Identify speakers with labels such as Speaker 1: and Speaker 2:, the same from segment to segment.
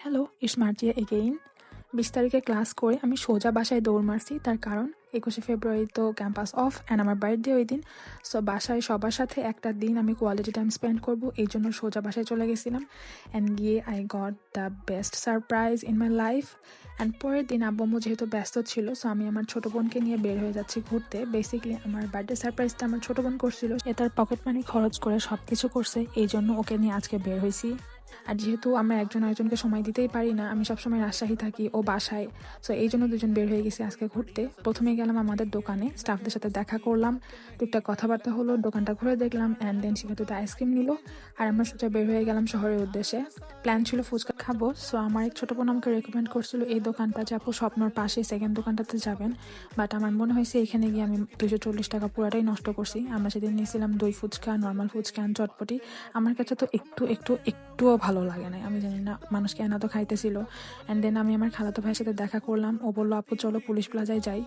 Speaker 1: Hello, it's Marjia again. ২০ তারিখে class করে আমি সোজা বাসায় দৌড় মারছি। তার কারণ ২১শে ফেব্রুয়ারি তো ক্যাম্পাস অফ অ্যান্ড আমার বার্থডে ওই দিন। সো বাসায় সবার সাথে একটা দিন আমি কোয়ালিটি টাইম স্পেন্ড করব, এই জন্য সোজা বাসায় চলে গেছিলাম। অ্যান্ড গিয়ে I got the best surprise in my life. And পরের দিন আব্বু যেহেতু ব্যস্ত ছিল, সো আমি আমার ছোটো বোনকে নিয়ে বের হয়ে যাচ্ছি ঘুরতে। বেসিক্যালি আমার বার্থডে সারপ্রাইজটা আমার ছোটো বোন করছিল, এ তার পকেট মানি খরচ করে সব কিছু করছে, এই জন্য ওকে নিয়ে আজকে বের হয়েছি। আর যেহেতু আমরা একজন আরেকজনকে সময় দিতেই পারি না, আমি সবসময় রাজশাহী থাকি, ও বাসায়, সো এই জন্য দুজন বের হয়ে গেছি আজকে ঘুরতে। প্রথমে গেলাম আমাদের দোকানে, স্টাফদের সাথে দেখা করলাম, টুকটাক কথাবার্তা হলো, দোকানটা ঘুরে দেখলাম, অ্যান্ড দেন সেখানে দুটো আইসক্রিম নিল। আর আমরা সোজা বের হয়ে গেলাম শহরের উদ্দেশ্যে। প্ল্যান ছিল ফুচকা খাবো, সো আমার এক ছোটো বোন আমাকে রেকমেন্ড করছিল এই দোকানটা, যে আপু স্বপ্নর পাশে সেকেন্ড দোকানটাতে যাবেন। বাট আমার মনে হয়েছে এখানে গিয়ে আমি 240 টাকা পুরাটাই নষ্ট করছি। আমরা সেদিন নিয়েছিলাম দই ফুচকা, নর্মাল ফুচকা অ্যান্ড চটপটি। আমার কাছে তো একটুও ভালো লাগে না, আমি জানি না মানুষকে এনা তো খাইতেছিল। অ্যান্ড দেন আমি আমার খালাতো ভাইয়ের সাথে দেখা করলাম, ও বললো আপু চলো পুলিশ প্লাজায় যাই,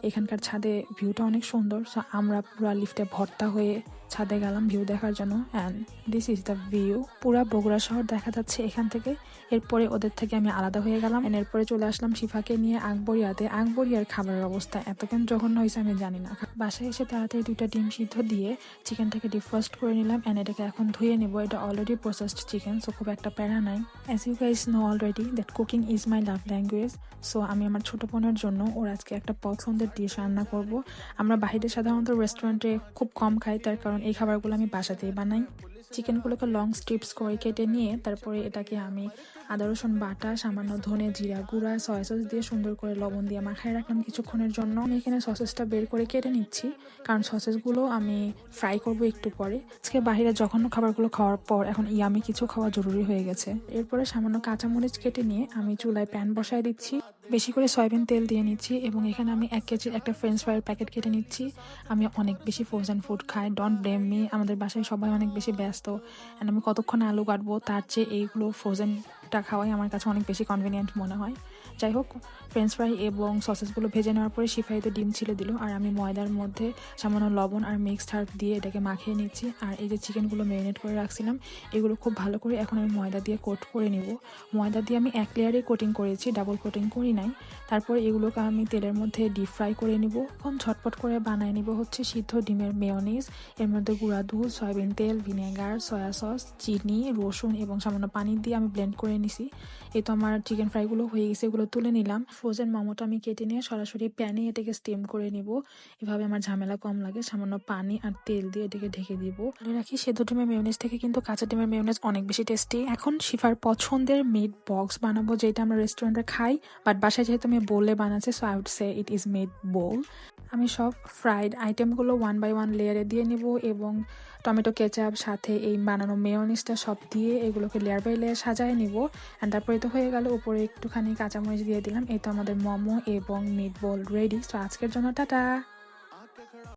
Speaker 1: এখানকার ছাদে ভিউটা অনেক সুন্দর। সো আমরা পুরা লিফটে ভর্তা হয়ে ছাদে গেলাম ভিউ দেখার জন্য। And this is the view, পুরা বগুড়া শহর দেখা যাচ্ছে এখান থেকে। এরপরে ওদের থেকে আমি আলাদা হয়ে গেলাম, এরপরে চলে আসলাম শিফাকে নিয়ে আকবরিয়াতে। আকবরিয়ার খাবারের অবস্থা এত কেন জঘন্য হয়েছে আমি জানি না। বাসায় এসে তাড়াতাড়ি 2টা ডিম সিদ্ধ দিয়ে চিকেনটাকে ডিফ্রস্ট করে নিলাম, অ্যান্ড এটাকে এখন ধুয়ে নেব। এটা অলরেডি প্রসেসড চিকেন, সো খুব একটা প্যারা নাই। As you guys know already that cooking is my love language. So আমি আমার ছোটো বোনের জন্য ওর আজকে একটা পছন্দের ডিশ রান্না করব। আমরা বাইরে সাধারণত রেস্টুরেন্টে খুব কম খাই, তার কারণ এই খাবারগুলো আমি বাসাতেই বানাই। চিকেনগুলোকে লং স্ট্রিপস করে কেটে নিয়ে তারপরে এটাকে আমি আদা রসুন বাটা, সামান্য ধনে জিরা গুঁড়া, সয়া সস দিয়ে সুন্দর করে লবণ দিয়ে মাখায় রাখলাম কিছুক্ষণের জন্য। আমি এখানে সসেসটা বের করে কেটে নিচ্ছি, কারণ সসেসগুলো আমি ফ্রাই করব একটু পরে। আজকে বাইরে জঘন্য খাবারগুলো খাওয়ার পর এখন ইয়ামি কিছু খাওয়া জরুরি হয়ে গেছে। এরপরে সামান্য কাঁচামরিচ কেটে নিয়ে আমি চুলায় প্যান বসায় দিচ্ছি, বেশি করে সয়াবিন তেল দিয়ে নিচ্ছি, এবং এখানে আমি 1 কেজির একটা ফ্রেঞ্চ ফ্রাইয়ের প্যাকেট কেটে নিচ্ছি। আমি অনেক বেশি ফ্রোজেন ফুড খাই, ডোন্ট ব্লেম মি। আমাদের বাসায় সবাই অনেক বেশি ব্যস্ত, অ্যান্ড আমি কতক্ষণে আলু কাটবো, তার চেয়ে এইগুলো ফ্রোজেনটা খাওয়াই আমার কাছে অনেক বেশি কনভিনিয়েন্ট মনে হয়। যাই হোক, ফ্রেঞ্চ ফ্রাই এবং সসেসগুলো ভেজে নেওয়ার পরে শিফাইতে ডিম ছিলে দিল, আর আমি ময়দার মধ্যে সামান্য লবণ আর মিক্সড হার্ব দিয়ে এটাকে মাখিয়ে নিচ্ছি। আর এই যে চিকেনগুলো ম্যারিনেট করে রাখছিলাম, এগুলো খুব ভালো করে এখন আমি ময়দা দিয়ে কোট করে নিব। ময়দা দিয়ে আমি 1 লেয়ারে কোটিং করেছি, ডাবল কোটিং করি নাই। তারপরে এগুলোকে আমি তেলের মধ্যে ডিপ ফ্রাই করে নিব। এখন ঝটপট করে বানিয়ে নিব হচ্ছে সিদ্ধ ডিমের মেয়োনিজ। এর মধ্যে গুঁড়া দুধ, সয়াবিন তেল, ভিনেগার, সয়া সস, চিনি, রসুন এবং সামান্য পানি দিয়ে আমি ব্লেন্ড করে নিছি। এই তো আমার চিকেন ফ্রাইগুলো হয়ে গেছে, এগুলো তুলে নিলাম। ফ্রোজেন মোমোটা আমি কেটে নিয়ে সরাসরি প্যানে এটাকে স্টিম করে নিব। এভাবে আমার ঝামেলা কম লাগে, সামান্য পানি আর তেল দিয়ে এটাকে ঢেকে দিব। বলে রাখি, সেদ্ধ ডিমের মেয়োনিজ থেকে কিন্তু কাঁচা ডিমের মেয়োনিজ অনেক বেশি টেস্টি। এখন শিফার পছন্দের মিট বক্স বানাবো, যেটা আমরা রেস্টুরেন্টে খাই, বাট বাসায় যেহেতু আমি বোলে বানাচ্ছি, so I would say it is meat bowl. আমি সব ফ্রাইড আইটেমগুলো 1 বাই 1 লেয়ারে দিয়ে নিব, এবং টমেটো কেচাপ সাথে এই বানানো মেয়োনিজটা সব দিয়ে এগুলোকে লেয়ার বাই লেয়ার সাজায় নিব। অ্যান্ড তারপরে তো হয়ে গেল, উপরে একটুখানি কাঁচামরিচ দিয়ে দিলাম। এই তো আমাদের মোমো এবং মিট বল রেডি। সো আজকের জন্য টাটা।